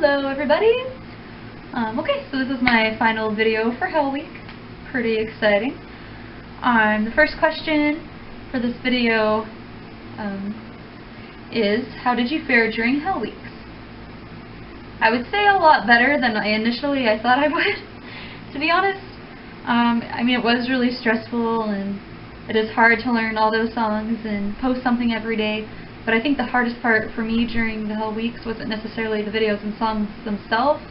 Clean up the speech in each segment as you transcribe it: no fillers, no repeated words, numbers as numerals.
Hello everybody! Okay, so this is my final video for Hell Week. Pretty exciting. The first question for this video is, how did you fare during Hell Weeks? I would say a lot better than I thought I would, to be honest. I mean, it was really stressful and it is hard to learn all those songs and post something every day. But I think the hardest part for me during the Hell Weeks wasn't necessarily the videos and songs themselves,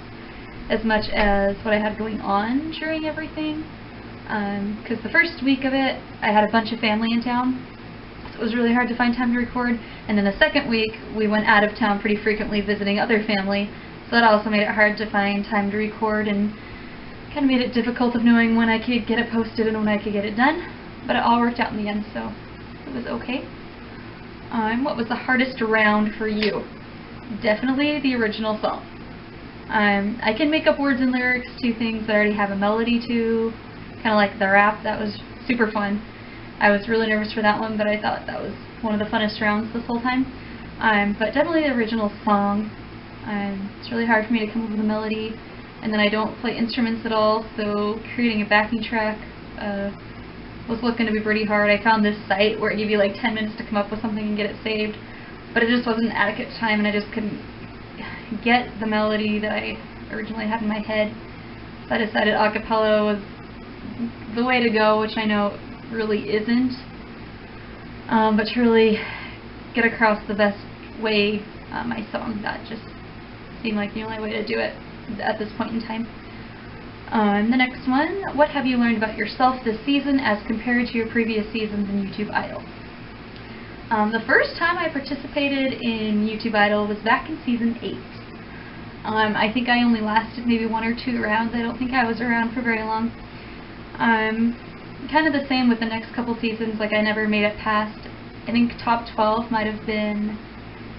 as much as what I had going on during everything. Because the first week of it, I had a bunch of family in town, so it was really hard to find time to record. And then the second week, we went out of town pretty frequently visiting other family, so that also made it hard to find time to record and kind of made it difficult of knowing when I could get it posted and when I could get it done. But it all worked out in the end, so it was okay. What was the hardest round for you? Definitely the original song. I can make up words and lyrics to things that I already have a melody to, kind of like the rap. That was super fun. I was really nervous for that one, but I thought that was one of the funnest rounds this whole time. But definitely the original song. It's really hard for me to come up with a melody, and then I don't play instruments at all, so creating a backing track was looking to be pretty hard. I found this site where it gave you like 10 minutes to come up with something and get it saved, but it just wasn't an adequate time and I just couldn't get the melody that I originally had in my head. So I decided a cappella was the way to go, which I know really isn't, but to really get across the best way my song, that just seemed like the only way to do it at this point in time. The next one, what have you learned about yourself this season as compared to your previous seasons in YouTube Idol? The first time I participated in YouTube Idol was back in season 8. I think I only lasted maybe 1 or 2 rounds. I don't think I was around for very long. Kind of the same with the next couple seasons, like I never made it past, I think top 12 might have been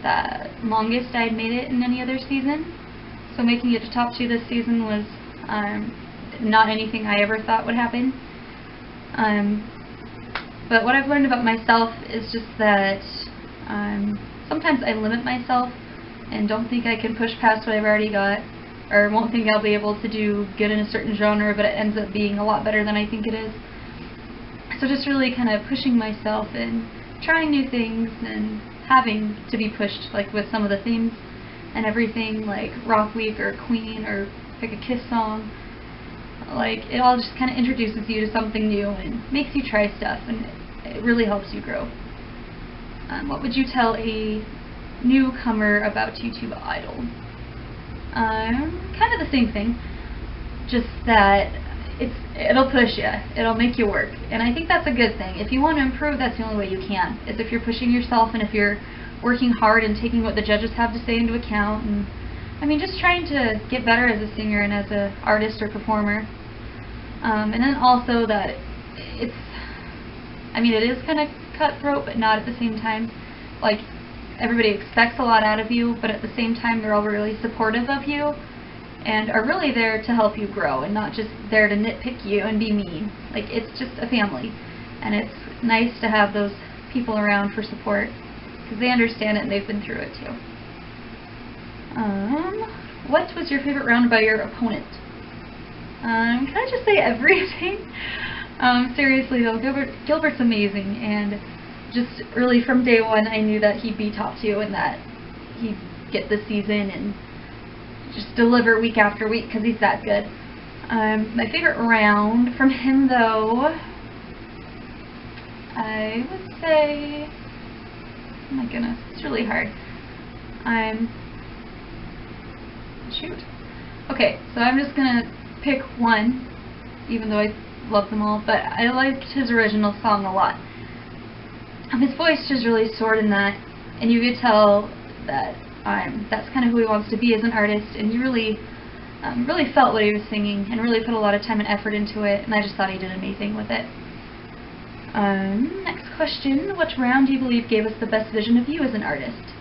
the longest I had made it in any other season. So making it to top 2 this season was not anything I ever thought would happen. But what I've learned about myself is just that sometimes I limit myself and don't think I can push past what I've already got, or won't think I'll be able to do good in a certain genre, but it ends up being a lot better than I think it is. So just really kind of pushing myself and trying new things and having to be pushed, like with some of the themes and everything, like Rock Week or Queen or pick a Kiss song. Like, it all just kind of introduces you to something new and makes you try stuff, and it really helps you grow. What would you tell a newcomer about YouTube Idol? Kind of the same thing, just that it'll push you, it'll make you work, and I think that's a good thing. If you want to improve, that's the only way you can, is if you're pushing yourself and if you're working hard and taking what the judges have to say into account, and I mean, just trying to get better as a singer and as an artist or performer. And then also that it is kind of cutthroat, but not at the same time. Like, everybody expects a lot out of you, but at the same time they're all really supportive of you and are really there to help you grow and not just there to nitpick you and be mean. Like, it's just a family, and it's nice to have those people around for support because they understand it and they've been through it too. What was your favorite round by your opponent? Can I just say everything? Seriously though, Gilbert's amazing, and just really from day one I knew that he'd be top 2 and that he'd get the season and just deliver week after week because he's that good. My favorite round from him though, I would say, oh my goodness, it's really hard. Shoot. Okay, so I'm just gonna pick one, even though I love them all, but I liked his original song a lot. His voice just really soared in that, and you could tell that that's kind of who he wants to be as an artist, and he really felt what he was singing, and really put a lot of time and effort into it, and I just thought he did amazing with it. Next question, which round do you believe gave us the best vision of you as an artist?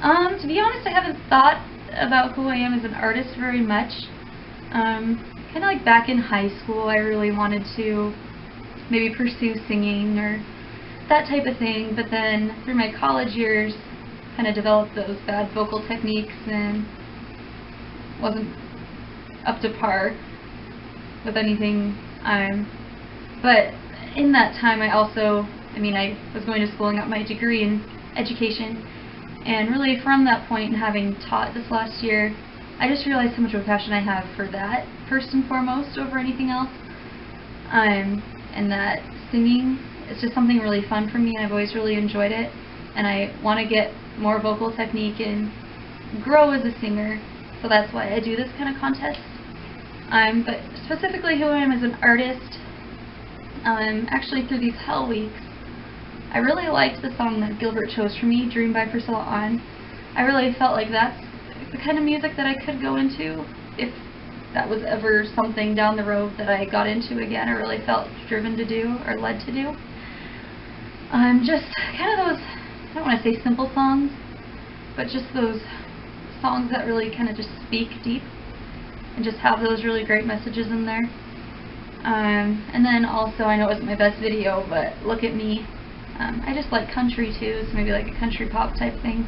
To be honest, I haven't thought about who I am as an artist very much. Kind of like back in high school, I really wanted to maybe pursue singing or that type of thing, but then through my college years kind of developed those bad vocal techniques and wasn't up to par with anything. But in that time I also, I was going to school and got my degree in education, and really from that point and having taught this last year, I just realized how much of a passion I have for that first and foremost over anything else. And that singing is just something really fun for me, and I've always really enjoyed it, and I want to get more vocal technique and grow as a singer, so that's why I do this kind of contest. But specifically who I am as an artist, actually through these Hell Weeks, I really liked the song that Gilbert chose for me, Dream by Priscilla On. I really felt like that's the kind of music that I could go into if that was ever something down the road that I got into again or really felt driven to do or led to do. Just kind of those, I don't want to say simple songs, but just those songs that really kind of just speak deep and just have those really great messages in there. And then also, I know it wasn't my best video, but Look at Me. I just like country too, so maybe like a country pop type thing.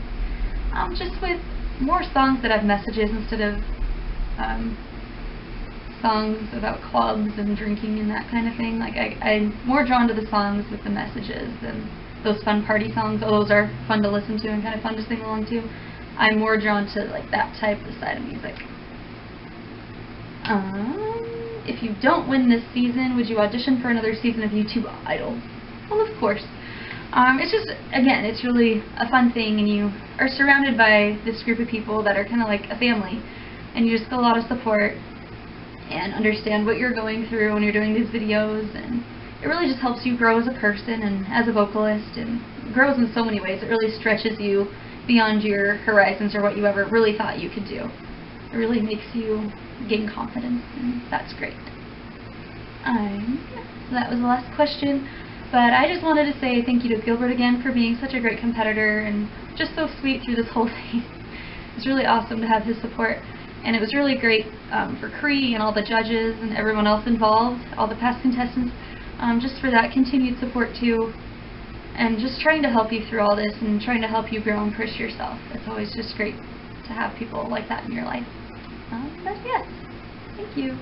Just with more songs that have messages instead of songs about clubs and drinking and that kind of thing. Like I'm more drawn to the songs with the messages than those fun party songs. Although those are fun to listen to and kind of fun to sing along to. I'm more drawn to like that type of side of music. If you don't win this season, would you audition for another season of YouTube Idol? Well, of course. It's just, again, it's really a fun thing, and you are surrounded by this group of people that are kind of like a family, and you just get a lot of support and understand what you're going through when you're doing these videos, and it really just helps you grow as a person and as a vocalist, and grows in so many ways. It really stretches you beyond your horizons or what you ever really thought you could do. It really makes you gain confidence, and that's great. So that was the last question. But I just wanted to say thank you to Gilbert again for being such a great competitor and just so sweet through this whole thing. It's really awesome to have his support, and it was really great for Cree and all the judges and everyone else involved, all the past contestants, just for that continued support too, and just trying to help you through all this and trying to help you grow and push yourself. It's always just great to have people like that in your life. But yes, thank you.